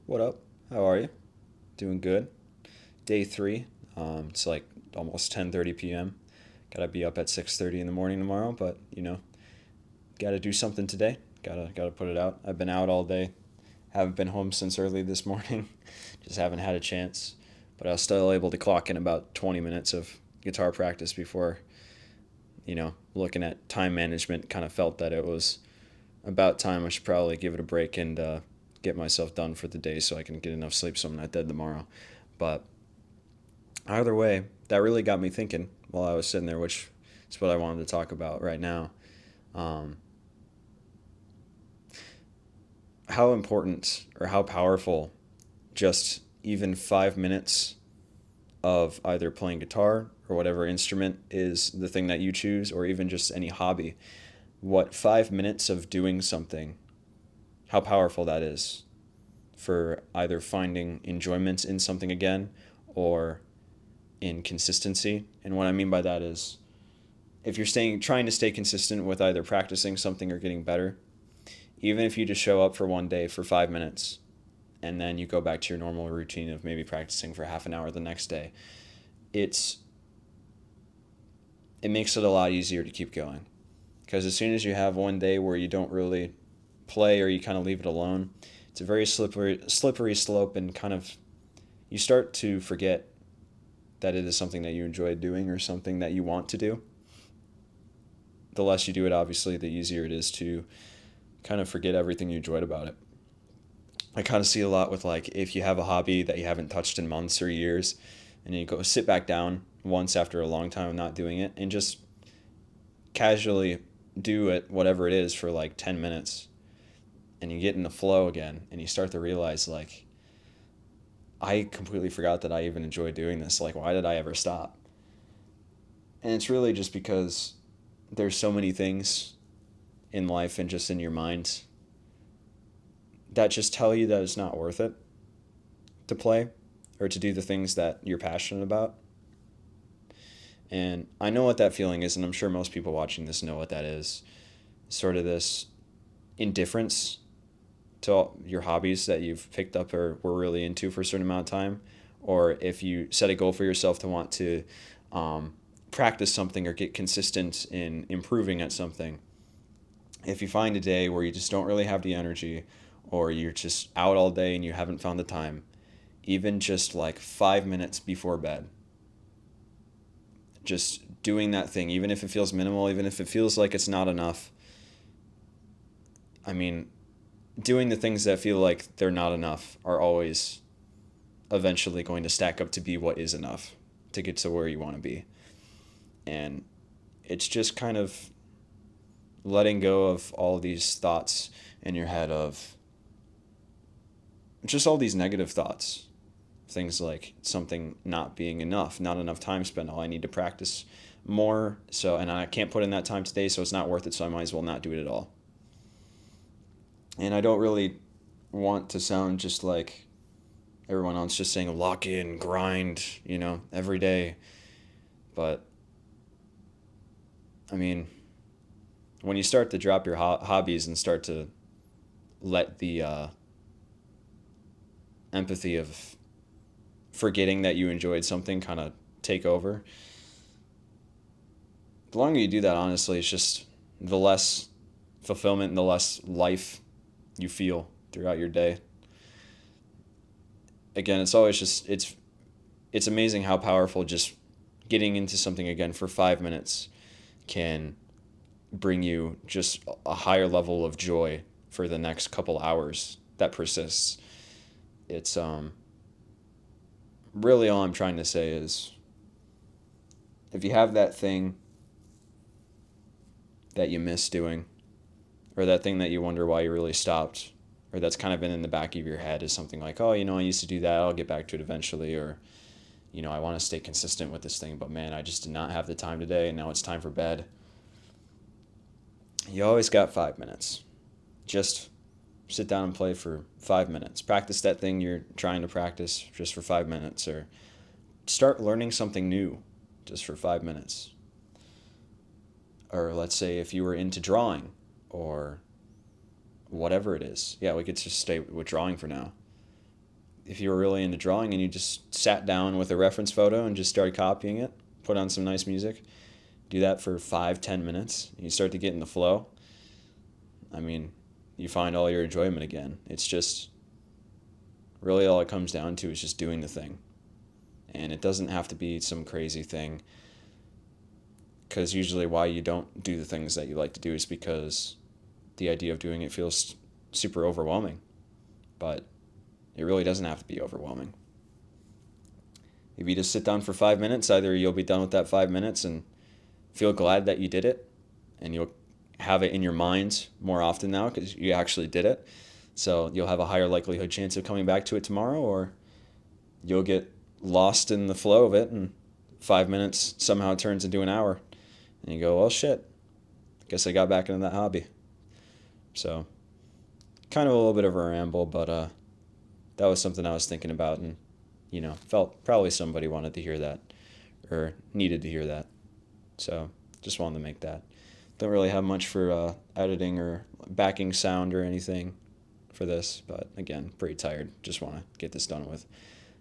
What up? How are you? Doing good. Day three. It's like almost 10:30 p.m. Gotta be up at 6:30 in the morning tomorrow, but gotta do something today. Gotta put it out. I've been out all day. Haven't been home since early this morning. Just haven't had a chance. But I was still able to clock in about 20 minutes of guitar practice before, looking at time management, kind of felt that it was about time. I should probably give it a break and get myself done for the day so I can get enough sleep so I'm not dead tomorrow. But either way, that really got me thinking while I was sitting there, which is what I wanted to talk about right now. Um, how important or how powerful just even 5 minutes of either playing guitar or whatever instrument is the thing that you choose, or even just any hobby. What 5 minutes of doing something, how powerful that is for either finding enjoyment in something again or in consistency. And what I mean by that is if you're trying to stay consistent with either practicing something or getting better, even if you just show up for one day for 5 minutes and then you go back to your normal routine of maybe practicing for half an hour the next day, it's it makes it a lot easier to keep going. Because as soon as you have one day where you don't really play or you kind of leave it alone, it's a very slippery slope, and kind of you start to forget that it is something that you enjoy doing or something that you want to do. The less you do it, obviously, the easier it is to kind of forget everything you enjoyed about it. I kind of see a lot with, like, if you have a hobby that you haven't touched in months or years, and you go sit back down once after a long time of not doing it and just casually do it, whatever it is, for like 10 minutes, and you get in the flow again and you start to realize, like, I completely forgot that I even enjoy doing this. Like, why did I ever stop? And it's really just because there's so many things in life and just in your mind that just tell you that it's not worth it to play or to do the things that you're passionate about. And I know what that feeling is, and I'm sure most people watching this know what that is. Sort of this indifference to all your hobbies that you've picked up or were really into for a certain amount of time. Or if you set a goal for yourself to want to um, practice something or get consistent in improving at something, if you find a day where you just don't really have the energy, or you're just out all day and you haven't found the time, even just like 5 minutes before bed, just doing that thing, even if it feels minimal, even if it feels like it's not enough. I mean, doing the things that feel like they're not enough are always eventually going to stack up to be what is enough to get to where you want to be. And it's just kind of letting go of all these thoughts in your head of just all these negative thoughts. Things like something not being enough, not enough time spent. Oh, I need to practice more. So, and I can't put in that time today, so it's not worth it. So I might as well not do it at all. And I don't really want to sound just like everyone else, just saying lock in, grind, every day. But I mean, when you start to drop your hobbies and start to let the empathy of forgetting that you enjoyed something kind of take over, the longer you do that, honestly, it's just the less fulfillment and the less life you feel throughout your day. Again, it's always just it's amazing how powerful just getting into something again for 5 minutes can bring you just a higher level of joy for the next couple hours that persists. It's really all I'm trying to say is if you have that thing that you miss doing, or that thing that you wonder why you really stopped, or that's kind of been in the back of your head, is something like, oh, I used to do that, I'll get back to it eventually, or I want to stay consistent with this thing, but man, I just did not have the time today, and now it's time for bed. You always got 5 minutes. Just sit down and play for 5 minutes. Practice that thing you're trying to practice just for 5 minutes, or start learning something new just for 5 minutes. Or let's say if you were into drawing or whatever it is. Yeah, we could just stay with drawing for now. if you were really into drawing and you just sat down with a reference photo and just started copying it, put on some nice music, do that for 5-10 minutes, and you start to get in the flow, I mean, you find all your enjoyment again. It's just really all it comes down to is just doing the thing. And it doesn't have to be some crazy thing, because usually why you don't do the things that you like to do is because the idea of doing it feels super overwhelming. But it really doesn't have to be overwhelming. If you just sit down for 5 minutes, either you'll be done with that 5 minutes and feel glad that you did it, and you'll have it in your mind more often now because you actually did it. So you'll have a higher likelihood chance of coming back to it tomorrow, or you'll get lost in the flow of it and 5 minutes somehow turns into an hour. And you go, well, shit, guess I got back into that hobby. So kind of a little bit of a ramble, but that was something I was thinking about, and felt probably somebody wanted to hear that or needed to hear that. So just wanted to make that. Don't really have much for editing or backing sound or anything for this, but again, pretty tired. Just want to get this done with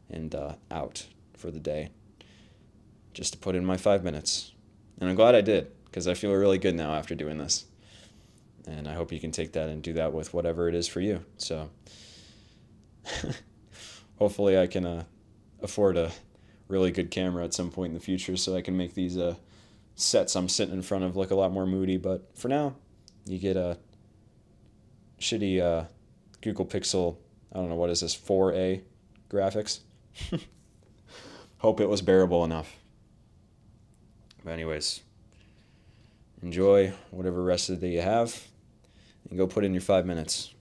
and out for the day, just to put in my 5 minutes. And I'm glad I did, because I feel really good now after doing this. And I hope you can take that and do that with whatever it is for you. So hopefully I can afford a really good camera at some point in the future so I can make these sets I'm sitting in front of look a lot more moody. But for now, you get a shitty Google Pixel, I don't know, what is this, 4A graphics? Hope it was bearable enough. But anyways, enjoy whatever rest of the day you have, and go put in your 5 minutes.